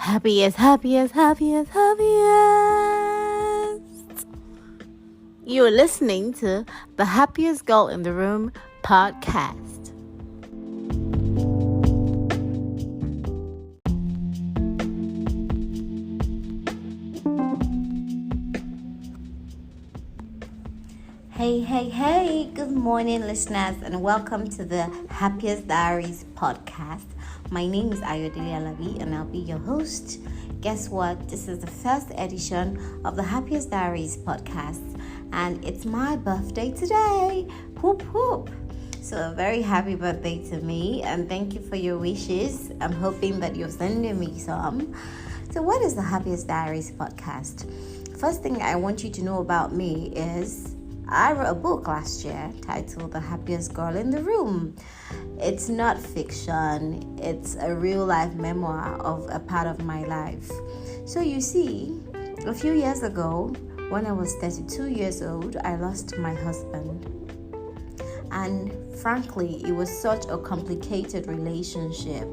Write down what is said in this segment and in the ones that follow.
Happiest. You're listening to the Happiest Girl in the Room podcast. Hey, good morning, listeners, and welcome to the Happiest Diaries podcast. My name is Ayodele Alabi, and I'll be your host. Guess what? This is the first edition of the Happiest Diaries podcast, and it's my birthday today. Whoop, whoop. So a very happy birthday to me, and thank you for your wishes. I'm hoping that you're sending me some. So what is the Happiest Diaries podcast? First thing I want you to know about me is I wrote a book last year titled The Happiest Girl in the Room. It's not fiction, it's a real life memoir of a part of my life. So you see, a few years ago, when I was 32 years old, I lost my husband. And frankly, it was such a complicated relationship.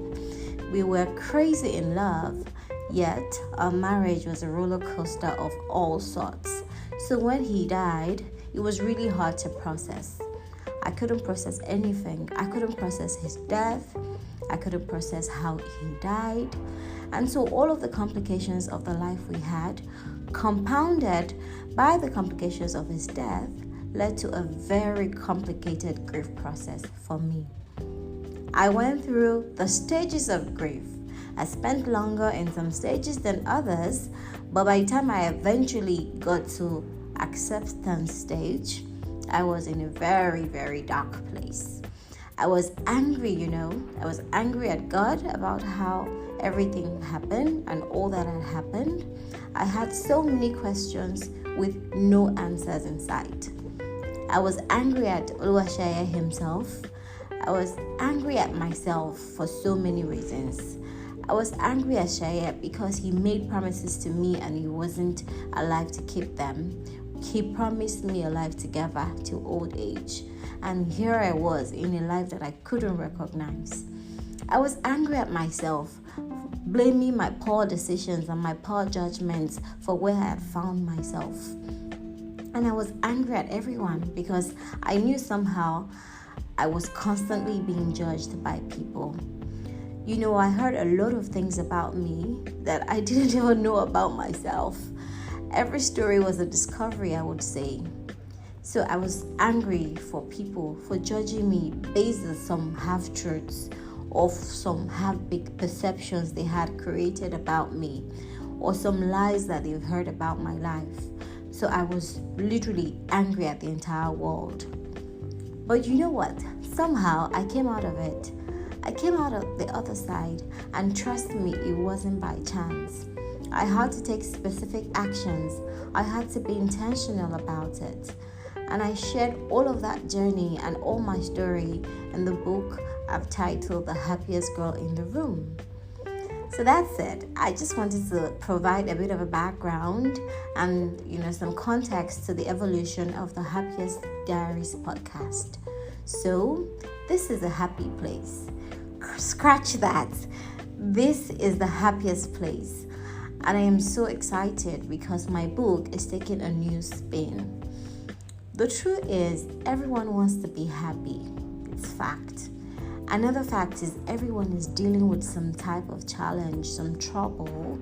We were crazy in love, yet our marriage was a roller coaster of all sorts. So when he died, it was really hard to process. I couldn't process anything. I couldn't process his death. I couldn't process how he died. And so all of the complications of the life we had, compounded by the complications of his death, led to a very complicated grief process for me. I went through the stages of grief. I spent longer in some stages than others, but by the time I eventually got to acceptance stage, I was in a very, very dark place. I was angry, I was angry at God about how everything happened and all that had happened. I had so many questions with no answers in sight. I was angry at Oluwashaya himself. I was angry at myself for so many reasons. I was angry at Shaya because he made promises to me and he wasn't alive to keep them. He promised me a life together till old age, and here I was in a life that I couldn't recognize. I was angry at myself, blaming my poor decisions and my poor judgments for where I had found myself. And I was angry at everyone because I knew somehow I was constantly being judged by people. I heard a lot of things about me that I didn't even know about myself. Every story was a discovery, I would say. So I was angry for people for judging me based on some half-truths or some half-baked perceptions they had created about me or some lies that they've heard about my life. So I was literally angry at the entire world. But you know what? Somehow I came out of it. I came out of the other side, and trust me, it wasn't by chance. I had to take specific actions. I had to be intentional about it. And I shared all of that journey and all my story in the book I've titled The Happiest Girl in the Room. So that's it. I just wanted to provide a bit of a background and, some context to the evolution of the Happiest Diaries podcast. So this is a happy place. Scratch that. This is the happiest place. And I am so excited because my book is taking a new spin. The truth is, everyone wants to be happy. It's fact. Another fact is everyone is dealing with some type of challenge, some trouble.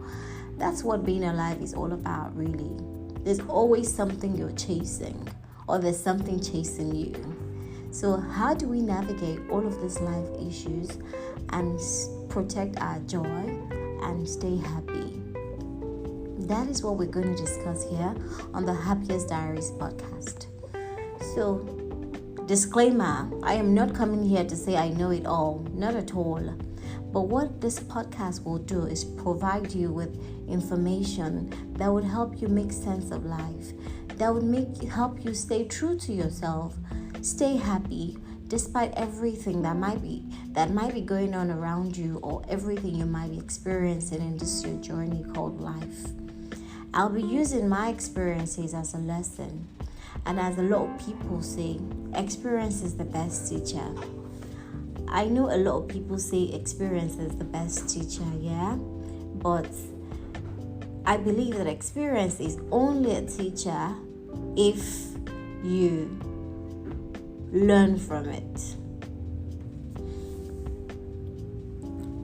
That's what being alive is all about, really. There's always something you're chasing, or there's something chasing you. So how do we navigate all of these life issues and protect our joy and stay happy? That is what we're going to discuss here on the Happiest Diaries podcast. So, disclaimer, I am not coming here to say I know it all, not at all. But what this podcast will do is provide you with information that would help you make sense of life, that would help you stay true to yourself, stay happy despite everything that might be going on around you or everything you might be experiencing in this your journey called life. I'll be using my experiences as a lesson. And as a lot of people say, experience is the best teacher. I know a lot of people say experience is the best teacher, yeah? But I believe that experience is only a teacher if you learn from it.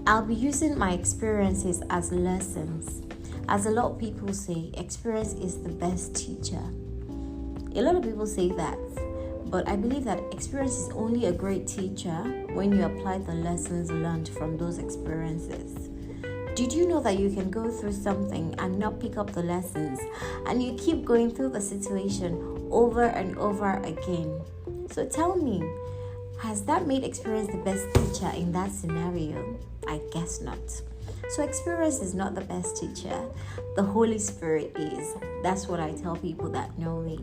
I'll be using my experiences as lessons. As a lot of people say, experience is the best teacher. A lot of people say that, but I believe that experience is only a great teacher when you apply the lessons learned from those experiences. Did you know that you can go through something and not pick up the lessons, and you keep going through the situation over and over again? So tell me, has that made experience the best teacher in that scenario? I guess not. So experience is not the best teacher. The Holy Spirit is. That's what I tell people that know me.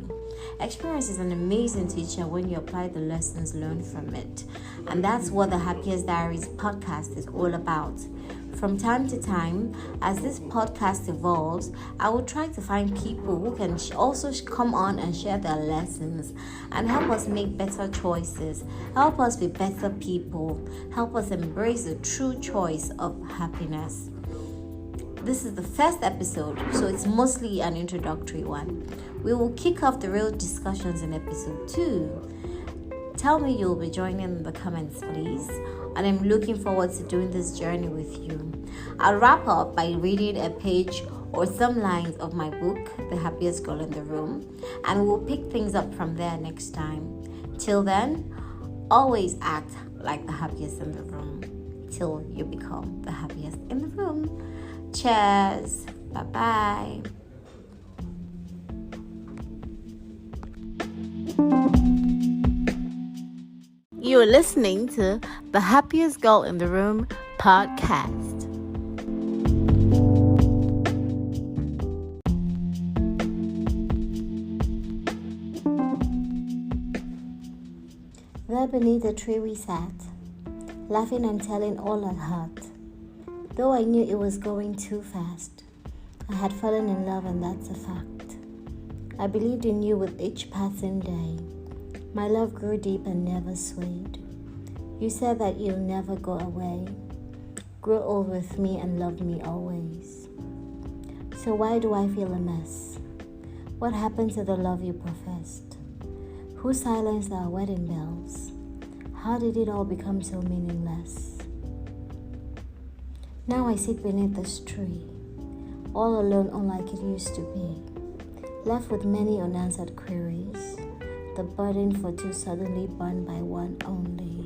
Experience is an amazing teacher when you apply the lessons learned from it. And that's what the Happiest Diaries podcast is all about. From time to time, as this podcast evolves, I will try to find people who can also come on and share their lessons and help us make better choices, help us be better people, help us embrace the true choice of happiness. This is the first episode, so it's mostly an introductory one. We will kick off the real discussions in episode 2. Tell me you'll be joining in the comments, please. And I'm looking forward to doing this journey with you. I'll wrap up by reading a page or some lines of my book, The Happiest Girl in the Room, and we'll pick things up from there next time. Till then, always act like the happiest in the room till you become the happiest in the room. Cheers. Bye-bye. You're listening to the Happiest Girl in the Room podcast. There beneath the tree we sat, laughing and telling all our heart. Though I knew it was going too fast, I had fallen in love, and that's a fact. I believed in you with each passing day. My love grew deep and never swayed. You said that you'll never go away. Grow old with me and love me always. So why do I feel a mess? What happened to the love you professed? Who silenced our wedding bells? How did it all become so meaningless? Now I sit beneath this tree, all alone unlike it used to be, left with many unanswered queries. The burden for two suddenly burned by one only.